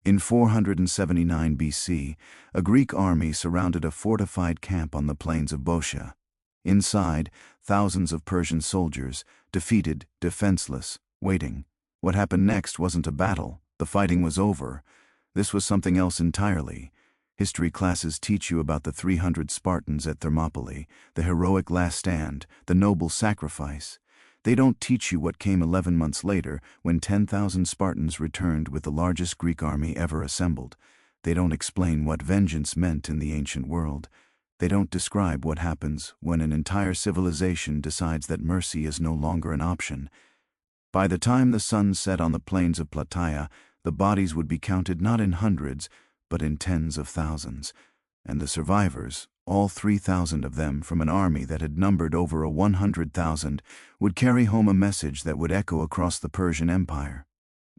In 479 BC, a Greek army surrounded a fortified camp on the plains of Boeotia. Inside, thousands of Persian soldiers, defeated, defenseless, waiting. What happened next wasn't a battle. The fighting was over. This was something else entirely. History classes teach you about the 300 Spartans at Thermopylae, the heroic last stand, the noble sacrifice. They don't teach you what came 11 months later when 10,000 Spartans returned with the largest Greek army ever assembled. They don't explain what vengeance meant in the ancient world. They don't describe what happens when an entire civilization decides that mercy is no longer an option. By the time the sun set on the plains of Plataea, the bodies would be counted not in hundreds, but in tens of thousands. And the survivors, all 3,000 of them from an army that had numbered over 100,000, would carry home a message that would echo across the Persian Empire.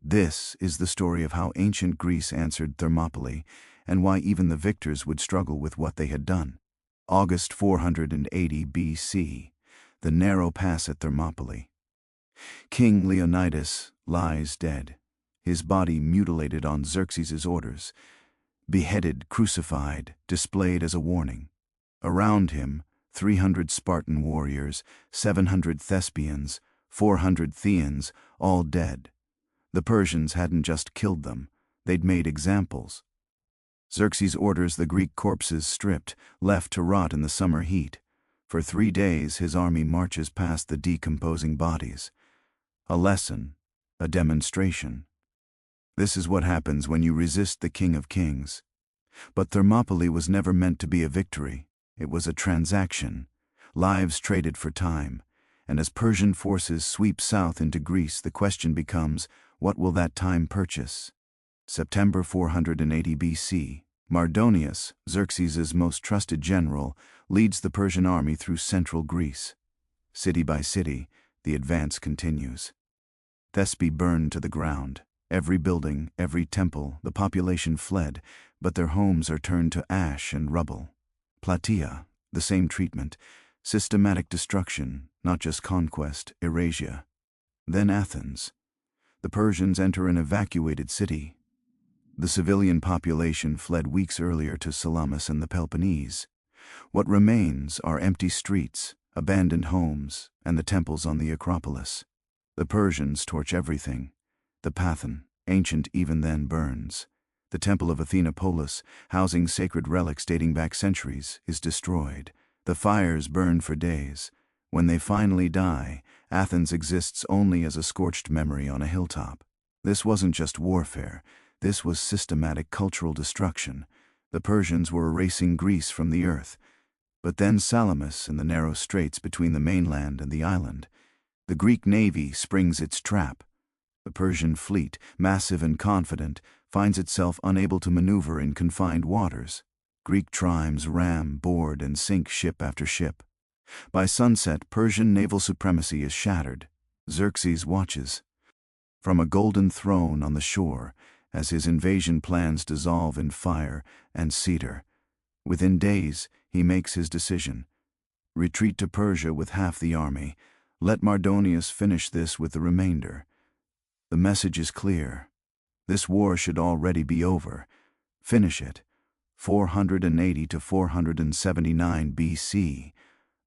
This is the story of how ancient Greece answered Thermopylae, and why even the victors would struggle with what they had done. August 480 BC, the narrow pass at Thermopylae. King Leonidas lies dead, his body mutilated on Xerxes' orders, beheaded, crucified, displayed as a warning. Around him, 300 Spartan warriors, 700 Thespians, 400 Theans, all dead. The Persians hadn't just killed them, they'd made examples. Xerxes orders the Greek corpses stripped, left to rot in the summer heat. For 3 days his army marches past the decomposing bodies. A lesson, a demonstration. This is what happens when you resist the King of Kings. But Thermopylae was never meant to be a victory. It was a transaction, lives traded for time. And as Persian forces sweep south into Greece, the question becomes, what will that time purchase? September 480 BC, Mardonius, Xerxes' most trusted general, leads the Persian army through central Greece. City by city, the advance continues. Thespi burned to the ground. Every building, every temple, the population fled, but their homes are turned to ash and rubble. Plataea, the same treatment, systematic destruction, not just conquest, erasure. Then Athens. The Persians enter an evacuated city. The civilian population fled weeks earlier to Salamis and the Peloponnese. What remains are empty streets, abandoned homes, and the temples on the Acropolis. The Persians torch everything. The Parthenon, ancient even then, burns. The temple of Athenopolis, housing sacred relics dating back centuries, is destroyed. The fires burn for days. When they finally die, Athens exists only as a scorched memory on a hilltop. This wasn't just warfare. This was systematic cultural destruction. The Persians were erasing Greece from the earth. But then Salamis and the narrow straits between the mainland and the island. The Greek navy springs its trap. The Persian fleet, massive and confident, finds itself unable to maneuver in confined waters. Greek triremes ram, board, and sink ship after ship. By sunset, Persian naval supremacy is shattered. Xerxes watches from a golden throne on the shore as his invasion plans dissolve in fire and cedar. Within days, he makes his decision. Retreat to Persia with half the army. Let Mardonius finish this with the remainder. The message is clear. This war should already be over. Finish it. 480 to 479 BC.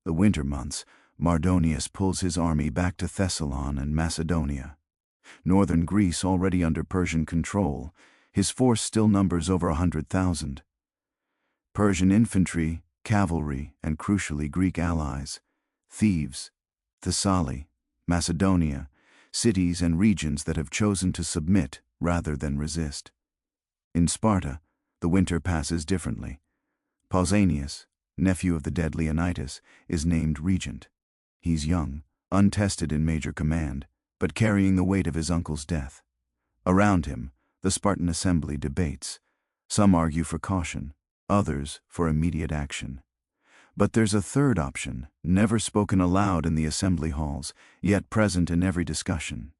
The winter months, Mardonius pulls his army back to Thessalon and Macedonia. Northern Greece already under Persian control, his force still numbers over 100,000. Persian infantry, cavalry, and crucially Greek allies. Thebes, Thessaly, Macedonia, cities and regions that have chosen to submit rather than resist. In Sparta, the winter passes differently. Pausanias, nephew of the dead Leonidas, is named regent. He's young, untested in major command, but carrying the weight of his uncle's death. Around him, the Spartan assembly debates. Some argue for caution, others for immediate action. But there's a third option, never spoken aloud in the assembly halls, yet present in every discussion.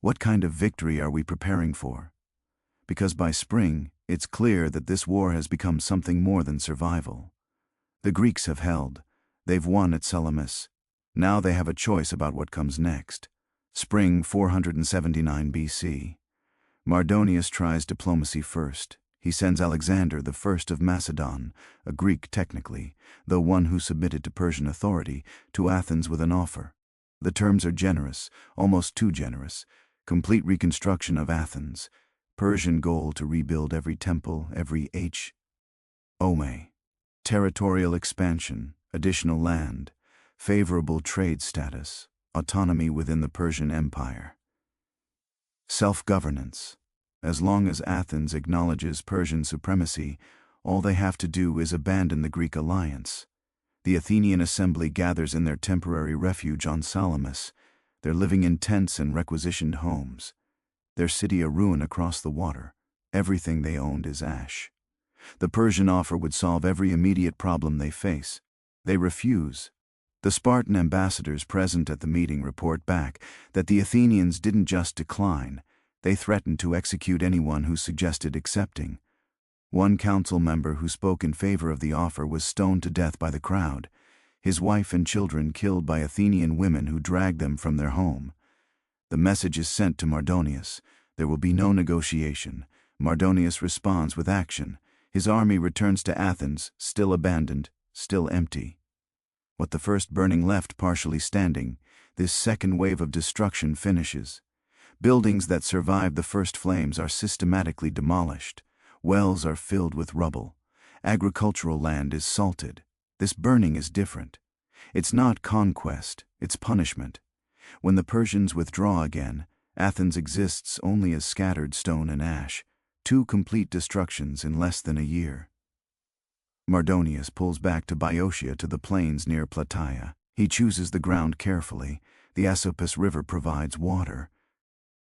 What kind of victory are we preparing for? Because by spring, it's clear that this war has become something more than survival. The Greeks have held. They've won at Salamis. Now they have a choice about what comes next. Spring 479 BC. Mardonius tries diplomacy first. He sends Alexander the First of Macedon, a Greek technically, though one who submitted to Persian authority, to Athens with an offer. The terms are generous, almost too generous. Complete reconstruction of Athens. Persian goal to rebuild every temple, every Ome. Territorial expansion, additional land, favorable trade status, autonomy within the Persian Empire. Self-governance. As long as Athens acknowledges Persian supremacy, all they have to do is abandon the Greek alliance. The Athenian assembly gathers in their temporary refuge on Salamis. They're living in tents and requisitioned homes. Their city a ruin across the water. Everything they owned is ash. The Persian offer would solve every immediate problem they face. They refuse. The Spartan ambassadors present at the meeting report back that the Athenians didn't just decline, they threatened to execute anyone who suggested accepting. One council member who spoke in favor of the offer was stoned to death by the crowd, his wife and children killed by Athenian women who dragged them from their home. The message is sent to Mardonius. There will be no negotiation. Mardonius responds with action. His army returns to Athens, still abandoned, still empty. What the first burning left partially standing, this second wave of destruction finishes. Buildings that survived the first flames are systematically demolished. Wells are filled with rubble. Agricultural land is salted. This burning is different. It's not conquest, it's punishment. When the Persians withdraw again, Athens exists only as scattered stone and ash, two complete destructions in less than a year. Mardonius pulls back to Boeotia to the plains near Plataea. He chooses the ground carefully. The Asopus River provides water.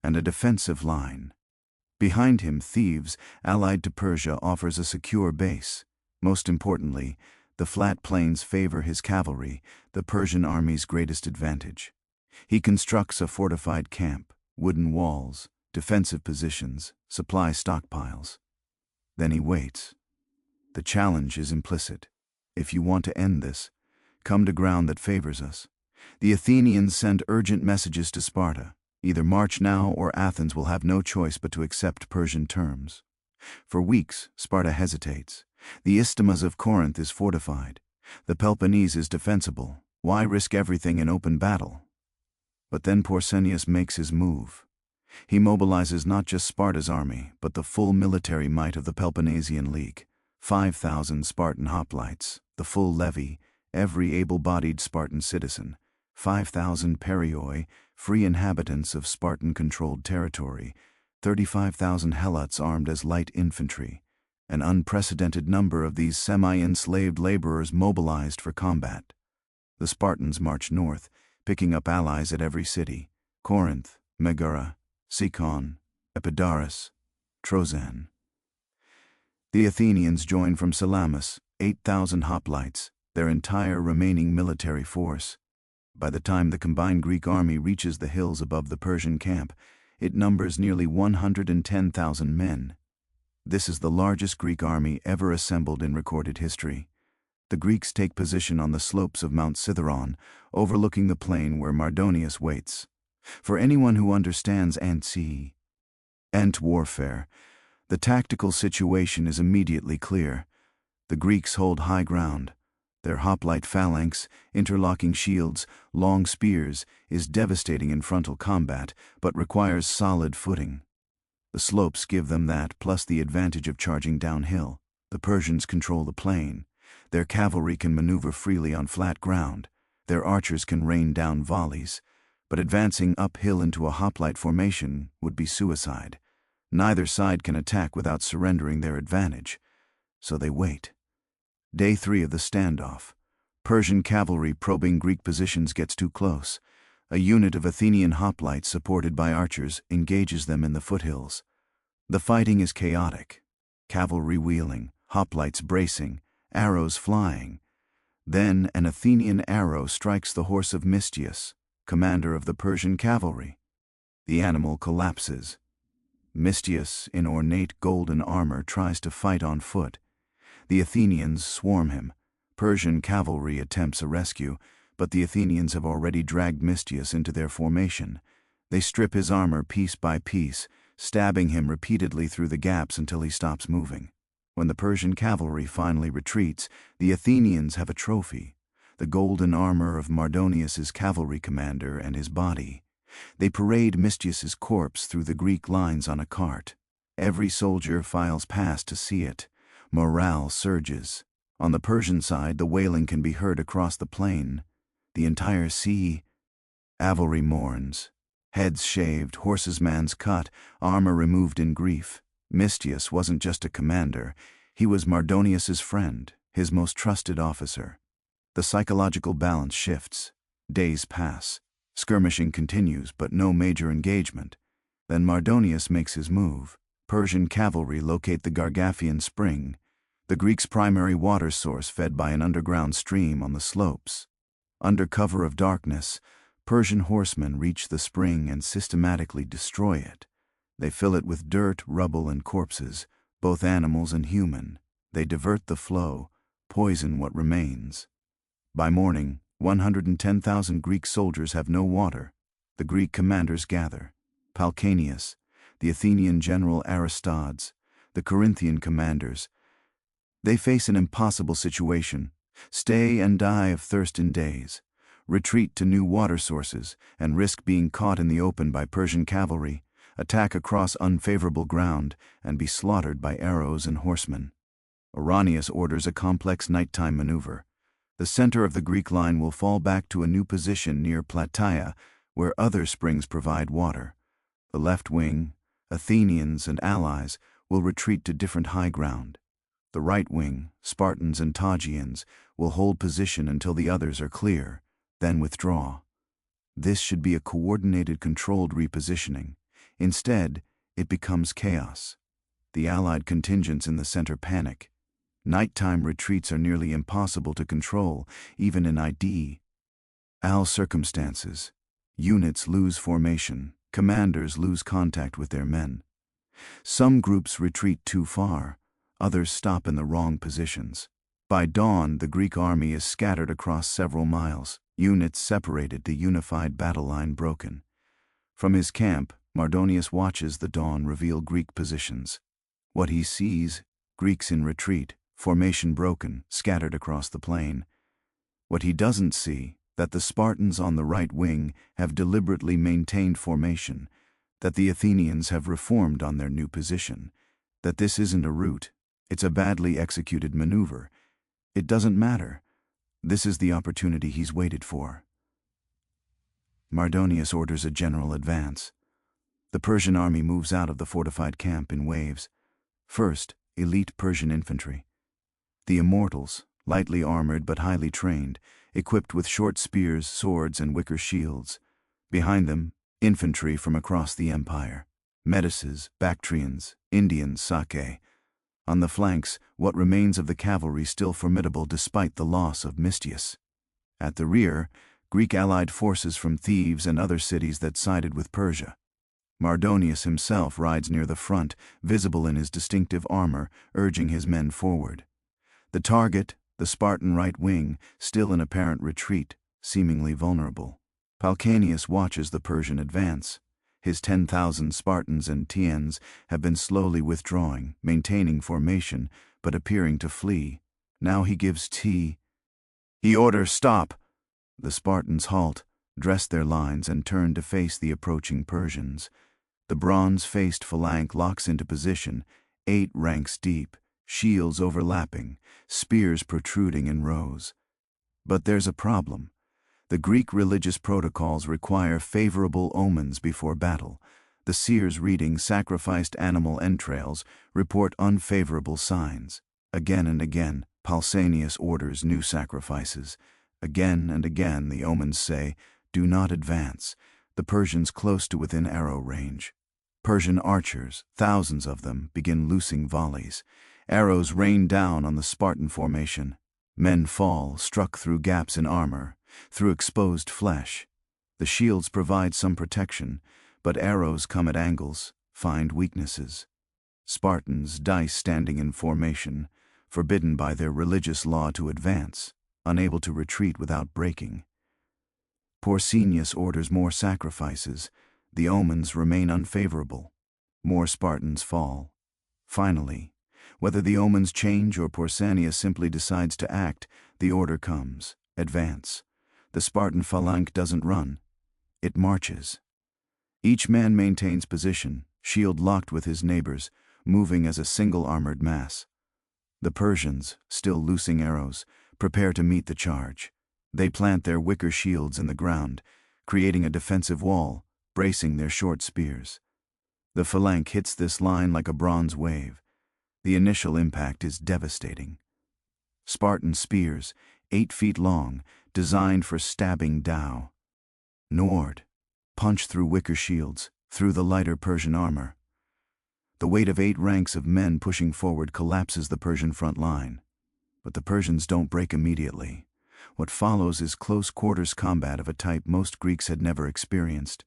And a defensive line. Behind him, Thebes, allied to Persia, offers a secure base. Most importantly, the flat plains favor his cavalry, the Persian army's greatest advantage. He constructs a fortified camp, wooden walls, defensive positions, supply stockpiles. Then he waits. The challenge is implicit. If you want to end this, come to ground that favors us. The Athenians send urgent messages to Sparta. Either march now or Athens will have no choice but to accept Persian terms. For weeks, Sparta hesitates. The isthmus of Corinth is fortified. The Peloponnese is defensible. Why risk everything in open battle? But then Pausanias makes his move. He mobilizes not just Sparta's army, but the full military might of the Peloponnesian League. 5,000 Spartan hoplites, the full levy, every able-bodied Spartan citizen. 5,000 perioi, free inhabitants of Spartan-controlled territory. 35,000 helots armed as light infantry. An unprecedented number of these semi-enslaved laborers mobilized for combat. The Spartans march north, picking up allies at every city: Corinth, Megara, Sicon, Epidaurus, Troezen. The Athenians join from Salamis, 8,000 hoplites, their entire remaining military force. By the time the combined Greek army reaches the hills above the Persian camp, it numbers nearly 110,000 men. This is the largest Greek army ever assembled in recorded history. The Greeks take position on the slopes of Mount Cithaeron, overlooking the plain where Mardonius waits. For anyone who understands ant warfare, the tactical situation is immediately clear. The Greeks hold high ground. Their hoplite phalanx, interlocking shields, long spears, is devastating in frontal combat, but requires solid footing. The slopes give them that, plus the advantage of charging downhill. The Persians control the plain. Their cavalry can maneuver freely on flat ground. Their archers can rain down volleys. But advancing uphill into a hoplite formation would be suicide. Neither side can attack without surrendering their advantage. So they wait. Day 3 of the standoff. Persian cavalry probing Greek positions gets too close. A unit of Athenian hoplites supported by archers engages them in the foothills. The fighting is chaotic. Cavalry wheeling, hoplites bracing, arrows flying. Then an Athenian arrow strikes the horse of Mestius, commander of the Persian cavalry. The animal collapses. Mestius, in ornate golden armor, tries to fight on foot. The Athenians swarm him. Persian cavalry attempts a rescue, but the Athenians have already dragged Mestius into their formation. They strip his armor piece by piece, stabbing him repeatedly through the gaps until he stops moving. When the Persian cavalry finally retreats, the Athenians have a trophy: the golden armor of Mardonius's cavalry commander and his body. They parade Mestius's corpse through the Greek lines on a cart. Every soldier files past to see it. Morale surges. On the Persian side, the wailing can be heard across the plain. The entire cavalry mourns. Heads shaved, horses' mans cut, armor removed in grief. Mestius wasn't just a commander. He was Mardonius's friend, his most trusted officer. The psychological balance shifts. Days pass. Skirmishing continues, but no major engagement. Then Mardonius makes his move. Persian cavalry locate the Gargantian spring, the Greeks' primary water source fed by an underground stream on the slopes. Under cover of darkness, Persian horsemen reach the spring and systematically destroy it. They fill it with dirt, rubble, and corpses, both animals and human. They divert the flow, poison what remains. By morning, 110,000 Greek soldiers have no water. The Greek commanders gather: Pausanias, the Athenian general Aristodes, the Corinthian commanders. They face an impossible situation: stay and die of thirst in days, retreat to new water sources, and risk being caught in the open by Persian cavalry, attack across unfavorable ground, and be slaughtered by arrows and horsemen. Ouranius orders a complex nighttime maneuver. The center of the Greek line will fall back to a new position near Plataea, where other springs provide water. The left wing, Athenians and allies, will retreat to different high ground. The right wing, Spartans and Taugians, will hold position until the others are clear, then withdraw. This should be a coordinated, controlled repositioning. Instead, it becomes chaos. The Allied contingents in the center panic. Nighttime retreats are nearly impossible to control, even in ideal circumstances. Units lose formation. Commanders lose contact with their men. Some groups retreat too far. Others stop in the wrong positions. By dawn, the Greek army is scattered across several miles. Units separated, the unified battle line broken. From his camp, Mardonius watches the dawn reveal Greek positions. What he sees: Greeks in retreat, formation broken, scattered across the plain. What he doesn't see: that the Spartans on the right wing have deliberately maintained formation, that the Athenians have reformed on their new position, that this isn't a rout, it's a badly executed maneuver. It doesn't matter. This is the opportunity he's waited for. Mardonius orders a general advance. The Persian army moves out of the fortified camp in waves. First, elite Persian infantry. The immortals, lightly armored but highly trained, equipped with short spears, swords, and wicker shields. Behind them, infantry from across the empire: Medices, Bactrians, Indians, Sake. On the flanks, what remains of the cavalry still formidable despite the loss of Mestius. At the rear, Greek allied forces from Thebes and other cities that sided with Persia. Mardonius himself rides near the front, visible in his distinctive armor, urging his men forward. The target, the Spartan right wing, still in apparent retreat, seemingly vulnerable. Pausanias watches the Persian advance. His 10,000 Spartans and Tiens have been slowly withdrawing, maintaining formation, but appearing to flee. Now he gives He orders stop. The Spartans halt, dress their lines, and turn to face the approaching Persians. The bronze-faced phalanx locks into position, 8 ranks deep, shields overlapping, spears protruding in rows. But there's a problem. The Greek religious protocols require favorable omens before battle. The seers reading sacrificed animal entrails report unfavorable signs. Again and again, Pausanias orders new sacrifices. Again and again, the omens say, "Do not advance," the Persians close to within arrow range. Persian archers, thousands of them, begin loosing volleys. Arrows rain down on the Spartan formation. Men fall, struck through gaps in armor, through exposed flesh. The shields provide some protection, but arrows come at angles, find weaknesses. Spartans die standing in formation, forbidden by their religious law to advance, unable to retreat without breaking. Pausanias orders more sacrifices. The omens remain unfavorable. more Spartans fall. Finally, whether the omens change or Pausanias simply decides to act, the order comes: advance. The Spartan phalanx doesn't run, it marches. Each man maintains position, shield locked with his neighbors, moving as a single armored mass. The Persians, still loosing arrows, prepare to meet the charge. They plant their wicker shields in the ground, creating a defensive wall, bracing their short spears. The phalanx hits this line like a bronze wave. The initial impact is devastating. Spartan spears, 8 feet long, designed for stabbing dow. Nord, punch through wicker shields, through the lighter Persian armor. The weight of 8 ranks of men pushing forward collapses the Persian front line. But the Persians don't break immediately. What follows is close quarters combat of a type most Greeks had never experienced.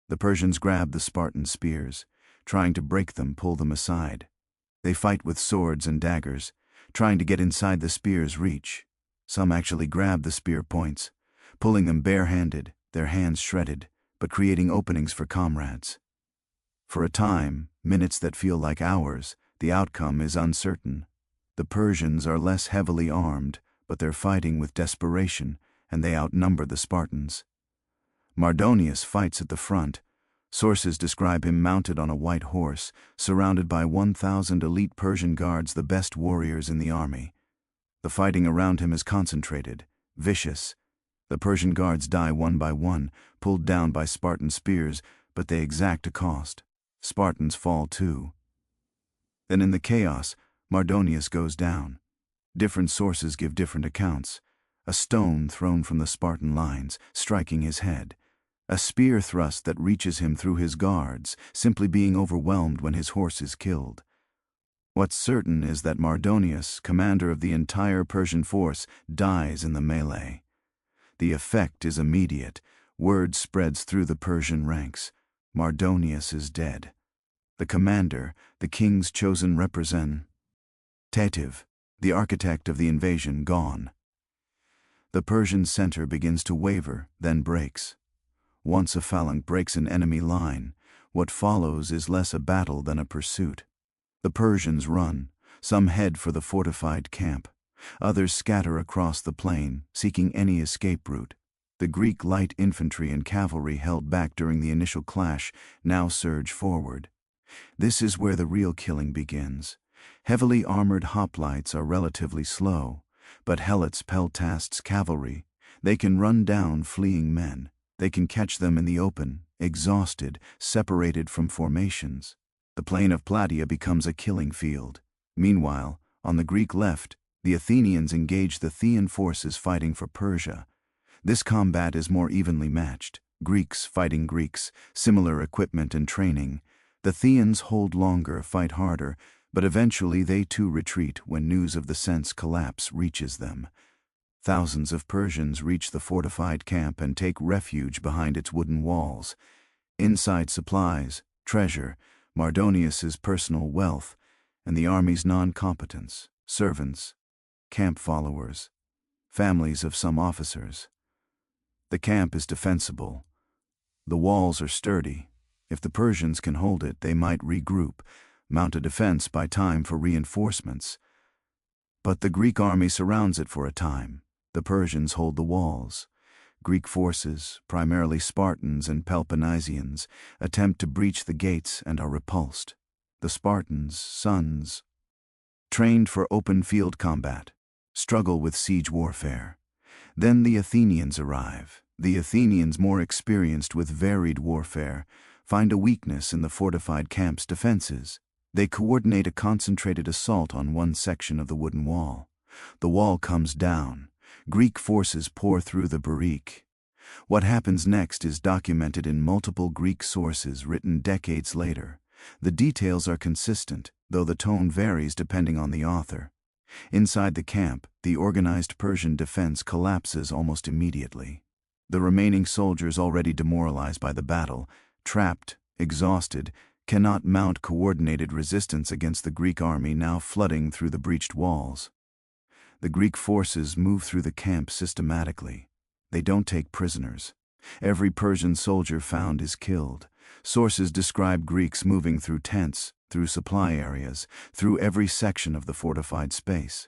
The Persians grab the Spartan spears, trying to break them, pull them aside. They fight with swords and daggers, trying to get inside the spear's reach. Some actually grab the spear points, pulling them barehanded, their hands shredded, but creating openings for comrades. For a time, minutes that feel like hours, the outcome is uncertain. The Persians are less heavily armed, but they're fighting with desperation, and they outnumber the Spartans. Mardonius fights at the front. Sources describe him mounted on a white horse, surrounded by 1,000 elite Persian guards, the best warriors in the army. The fighting around him is concentrated, vicious. The Persian guards die one by one, pulled down by Spartan spears, but they exact a cost. Spartans fall too. Then in the chaos, Mardonius goes down. Different sources give different accounts. A stone thrown from the Spartan lines, striking his head. A spear thrust that reaches him through his guards, simply being overwhelmed when his horse is killed. What's certain is that Mardonius, commander of the entire Persian force, dies in the melee. The effect is immediate. Word spreads through the Persian ranks. Mardonius is dead. The commander, the king's chosen representative, the architect of the invasion, gone. The Persian center begins to waver, then breaks. Once a phalanx breaks an enemy line, what follows is less a battle than a pursuit. The Persians run, some head for the fortified camp. Others scatter across the plain, seeking any escape route. The Greek light infantry and cavalry held back during the initial clash now surge forward. This is where the real killing begins. Heavily armored hoplites are relatively slow, but Helots Peltast's cavalry, they can run down fleeing men. They can catch them in the open, exhausted, separated from formations. The plain of Plataea becomes a killing field. Meanwhile, on the Greek left, the Athenians engage the Thean forces fighting for Persia. This combat is more evenly matched. Greeks fighting Greeks, similar equipment and training. The Theans hold longer, fight harder, but eventually they too retreat when news of the Cents' collapse reaches them. Thousands of Persians reach the fortified camp and take refuge behind its wooden walls. Inside supplies, treasure, Mardonius's personal wealth, and the army's non-competents, servants, camp followers, families of some officers. The camp is defensible. The walls are sturdy. If the Persians can hold it, they might regroup, mount a defense by time for reinforcements. But the Greek army surrounds it for a time. The Persians hold the walls. Greek forces, primarily Spartans and Peloponnesians, attempt to breach the gates and are repulsed. The Spartans, sons, trained for open field combat, struggle with siege warfare. Then the Athenians arrive. The Athenians, more experienced with varied warfare, find a weakness in the fortified camp's defenses. They coordinate a concentrated assault on one section of the wooden wall. The wall comes down. Greek forces pour through the breach. What happens next is documented in multiple Greek sources written decades later. The details are consistent, though the tone varies depending on the author. Inside the camp, the organized Persian defense collapses almost immediately. The remaining soldiers, already demoralized by the battle, trapped, exhausted, cannot mount coordinated resistance against the Greek army now flooding through the breached walls. The Greek forces move through the camp systematically. They don't take prisoners. Every Persian soldier found is killed. Sources describe Greeks moving through tents, through supply areas, through every section of the fortified space.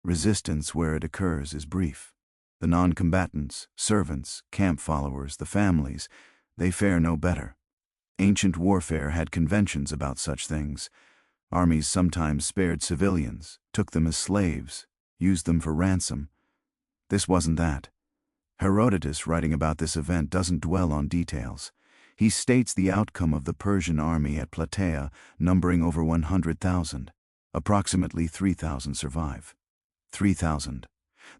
Resistance where it occurs is brief. The non-combatants, servants, camp followers, the families, they fare no better. Ancient warfare had conventions about such things. Armies sometimes spared civilians, took them as slaves, used them for ransom. This wasn't that. Herodotus, writing about this event, doesn't dwell on details. He states the outcome of the Persian army at Plataea, numbering over 100,000. Approximately 3,000 survive. 3,000.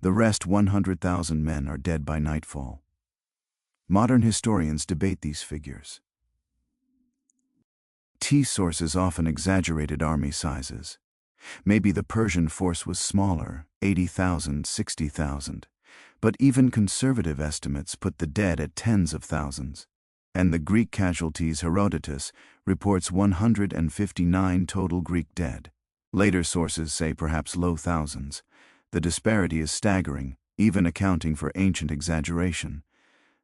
The rest 100,000 men are dead by nightfall. Modern historians debate these figures. Sources often exaggerated army sizes. Maybe the Persian force was smaller, 80,000, 60,000. But even conservative estimates put the dead at tens of thousands. And the Greek casualties, Herodotus reports 159 total Greek dead. Later sources say perhaps low thousands. The disparity is staggering, even accounting for ancient exaggeration.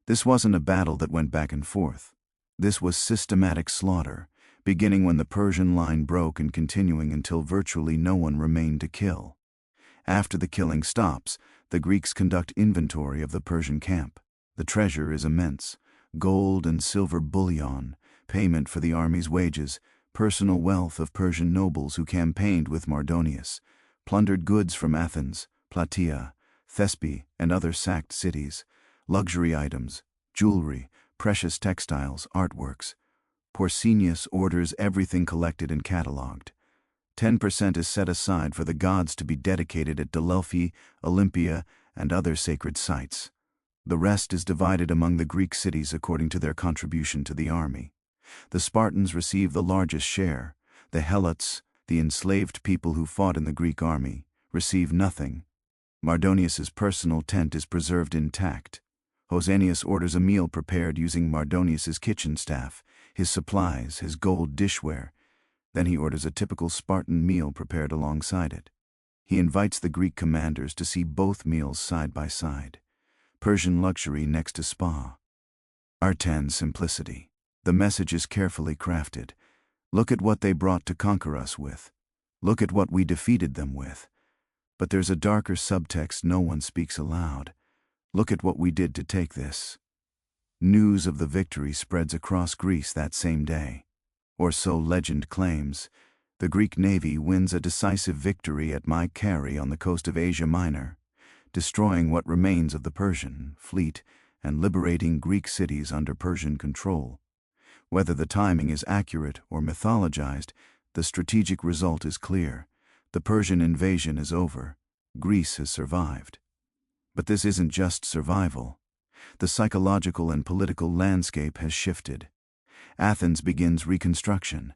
This wasn't a battle that went back and forth. This was systematic slaughter, beginning when the Persian line broke and continuing until virtually no one remained to kill. After the killing stops, the Greeks conduct inventory of the Persian camp. The treasure is immense: gold and silver bullion, payment for the army's wages, personal wealth of Persian nobles who campaigned with Mardonius, plundered goods from Athens, Plataea, Thespe, and other sacked cities, luxury items, jewelry, precious textiles, artworks. Porsenius orders everything collected and catalogued. 10% is set aside for the gods to be dedicated at Delphi, Olympia, and other sacred sites. The rest is divided among the Greek cities according to their contribution to the army. The Spartans receive the largest share. The Helots, the enslaved people who fought in the Greek army, receive nothing. Mardonius's personal tent is preserved intact. Pausanias orders a meal prepared using Mardonius's kitchen staff, his supplies, his gold dishware. Then he orders a typical Spartan meal prepared alongside it. He invites the Greek commanders to see both meals side by side. Persian luxury next to spa. Artan simplicity. The message is carefully crafted. Look at what they brought to conquer us with. Look at what we defeated them with. But there's a darker subtext no one speaks aloud. Look at what we did to take this. News of the victory spreads across Greece that same day. Or so legend claims. The Greek navy wins a decisive victory at Mycari on the coast of Asia Minor, destroying what remains of the Persian fleet and liberating Greek cities under Persian control. Whether the timing is accurate or mythologized, the strategic result is clear. The Persian invasion is over. Greece has survived. But this isn't just survival. The psychological and political landscape has shifted. Athens begins reconstruction,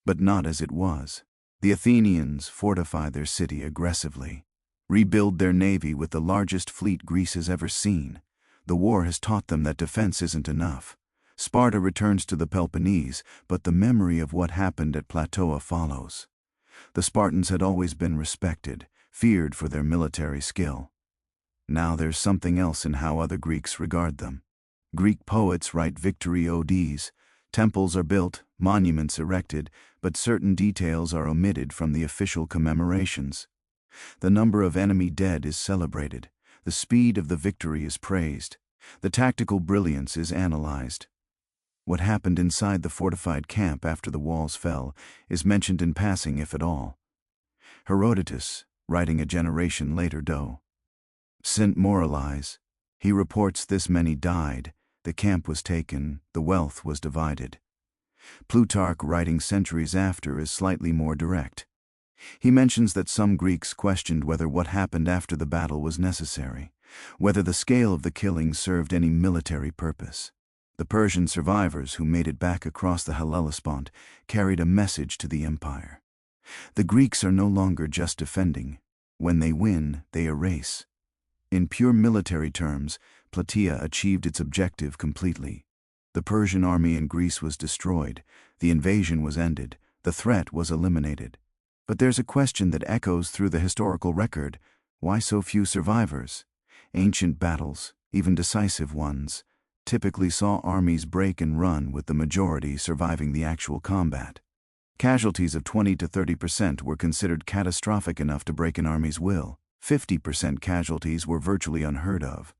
but not as it was. The Athenians fortify their city aggressively, rebuild their navy with the largest fleet Greece has ever seen. The war has taught them that defense isn't enough. Sparta returns to the Peloponnese, but the memory of what happened at Plataea follows. The Spartans had always been respected, feared for their military skill. Now there's something else in how other Greeks regard them. Greek poets write victory odes. Temples are built, monuments erected, but certain details are omitted from the official commemorations. The number of enemy dead is celebrated. The speed of the victory is praised. The tactical brilliance is analyzed. What happened inside the fortified camp after the walls fell is mentioned in passing, if at all. Herodotus, writing a generation later, St. Moralize. He reports this many died, the camp was taken, the wealth was divided. Plutarch, writing centuries after, is slightly more direct. He mentions that some Greeks questioned whether what happened after the battle was necessary, whether the scale of the killing served any military purpose. The Persian survivors who made it back across the Hellespont carried a message to the empire. The Greeks are no longer just defending. When they win, they erase. In pure military terms, Plataea achieved its objective completely. The Persian army in Greece was destroyed, the invasion was ended, the threat was eliminated. But there's a question that echoes through the historical record: why so few survivors? Ancient battles, even decisive ones, typically saw armies break and run, with the majority surviving the actual combat. Casualties of 20 to 30% were considered catastrophic enough to break an army's will. 50% casualties were virtually unheard of.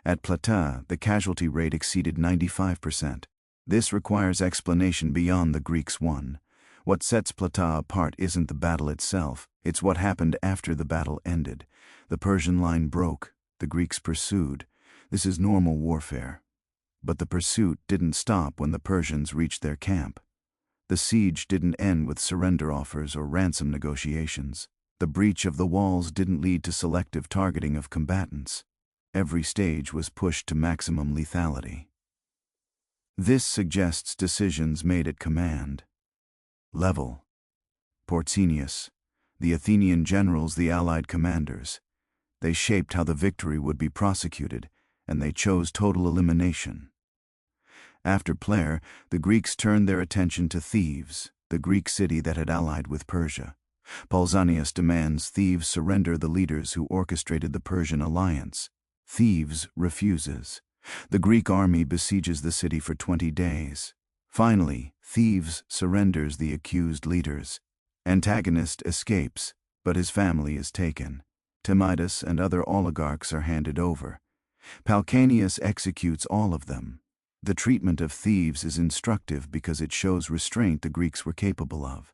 At Plataea, the casualty rate exceeded 95%. This requires explanation beyond the Greeks won. What sets Plataea apart isn't the battle itself, it's what happened after the battle ended. The Persian line broke, the Greeks pursued. This is normal warfare. But the pursuit didn't stop when the Persians reached their camp. The siege didn't end with surrender offers or ransom negotiations. The breach of the walls didn't lead to selective targeting of combatants. Every stage was pushed to maximum lethality. This suggests decisions made at command level. Porcenius, the Athenian generals, the allied commanders. They shaped how the victory would be prosecuted, and they chose total elimination. After Plataea, the Greeks turned their attention to Thebes, the Greek city that had allied with Persia. Pausanias demands Thebes surrender the leaders who orchestrated the Persian alliance. Thebes refuses. The Greek army besieges the city for 20 days. Finally, Thebes surrenders the accused leaders. Antagonist escapes, but his family is taken. Timidas and other oligarchs are handed over. Pausanias executes all of them. The treatment of Thebes is instructive because it shows restraint the Greeks were capable of.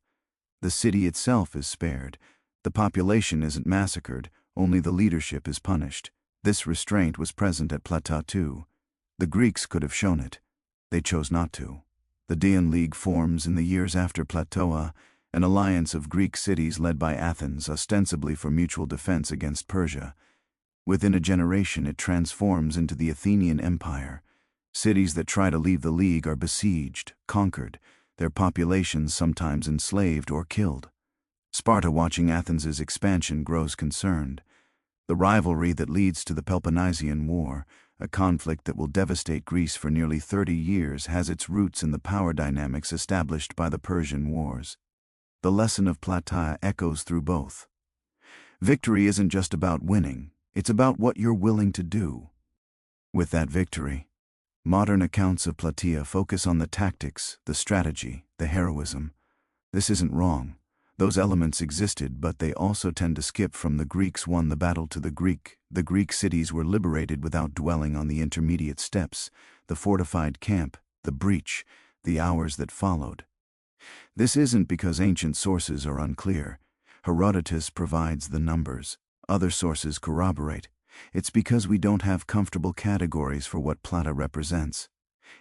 The city itself is spared. The population isn't massacred, only the leadership is punished. This restraint was present at Plataea too. The Greeks could have shown it. They chose not to. The Daean League forms in the years after Plataea, an alliance of Greek cities led by Athens, ostensibly for mutual defense against Persia. Within a generation, it transforms into the Athenian Empire. Cities that try to leave the League are besieged, conquered, their populations sometimes enslaved or killed. Sparta, watching Athens's expansion, grows concerned. The rivalry that leads to the Peloponnesian War, a conflict that will devastate Greece for nearly 30 years, has its roots in the power dynamics established by the Persian Wars. The lesson of Plataea echoes through both. Victory isn't just about winning, it's about what you're willing to do with that victory. Modern accounts of Plataea focus on the tactics, the strategy, the heroism. This isn't wrong. Those elements existed, but they also tend to skip from the Greeks won the battle to the Greek cities were liberated without dwelling on the intermediate steps, the fortified camp, the breach, the hours that followed. This isn't because ancient sources are unclear. Herodotus provides the numbers. Other sources corroborate. It's because we don't have comfortable categories for what Plataea represents.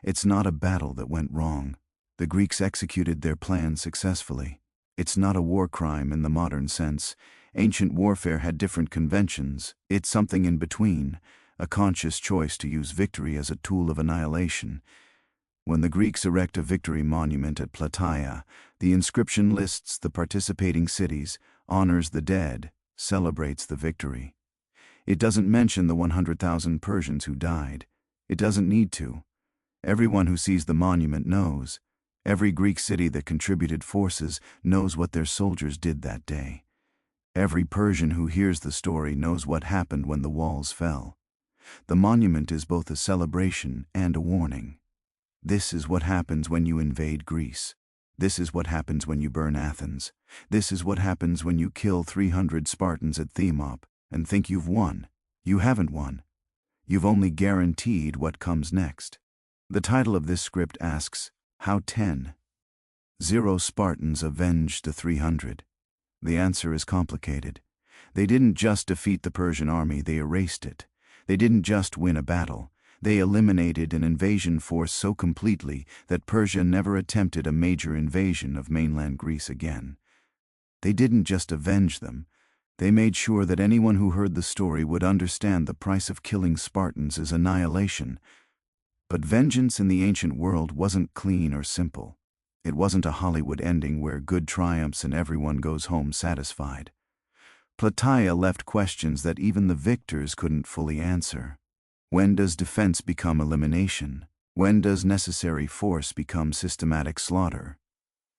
It's not a battle that went wrong. The Greeks executed their plan successfully. It's not a war crime in the modern sense. Ancient warfare had different conventions. It's something in between, a conscious choice to use victory as a tool of annihilation. When the Greeks erect a victory monument at Plataea, the inscription lists the participating cities, honors the dead, celebrates the victory. It doesn't mention the 100,000 Persians who died. It doesn't need to. Everyone who sees the monument knows. Every Greek city that contributed forces knows what their soldiers did that day. Every Persian who hears the story knows what happened when the walls fell. The monument is both a celebration and a warning. This is what happens when you invade Greece. This is what happens when you burn Athens. This is what happens when you kill 300 Spartans at Thermopylae and think you've won. You haven't won. You've only guaranteed what comes next. The title of this script asks, how 10? 0 Spartans avenged the 300. The answer is complicated. They didn't just defeat the Persian army, they erased it. They didn't just win a battle. They eliminated an invasion force so completely that Persia never attempted a major invasion of mainland Greece again. They didn't just avenge them. They made sure that anyone who heard the story would understand the price of killing Spartans is annihilation. But vengeance in the ancient world wasn't clean or simple. It wasn't a Hollywood ending where good triumphs and everyone goes home satisfied. Plataea left questions that even the victors couldn't fully answer. When does defense become elimination? When does necessary force become systematic slaughter?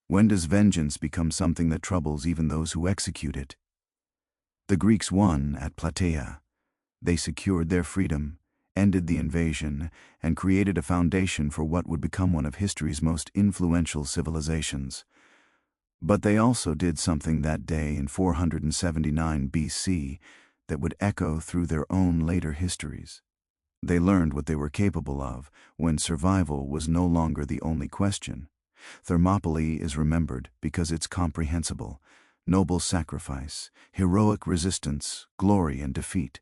When does vengeance become something that troubles even those who execute it? The Greeks won at Plataea. They secured their freedom, ended the invasion, and created a foundation for what would become one of history's most influential civilizations. But they also did something that day in 479 BC that would echo through their own later histories. They learned what they were capable of when survival was no longer the only question. Thermopylae is remembered because it's comprehensible: noble sacrifice, heroic resistance, glory and defeat.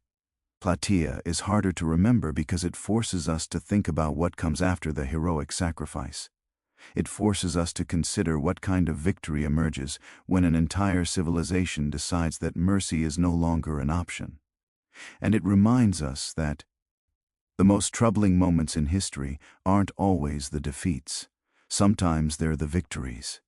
Plataea is harder to remember because it forces us to think about what comes after the heroic sacrifice. It forces us to consider what kind of victory emerges when an entire civilization decides that mercy is no longer an option. And it reminds us that the most troubling moments in history aren't always the defeats. Sometimes they're the victories.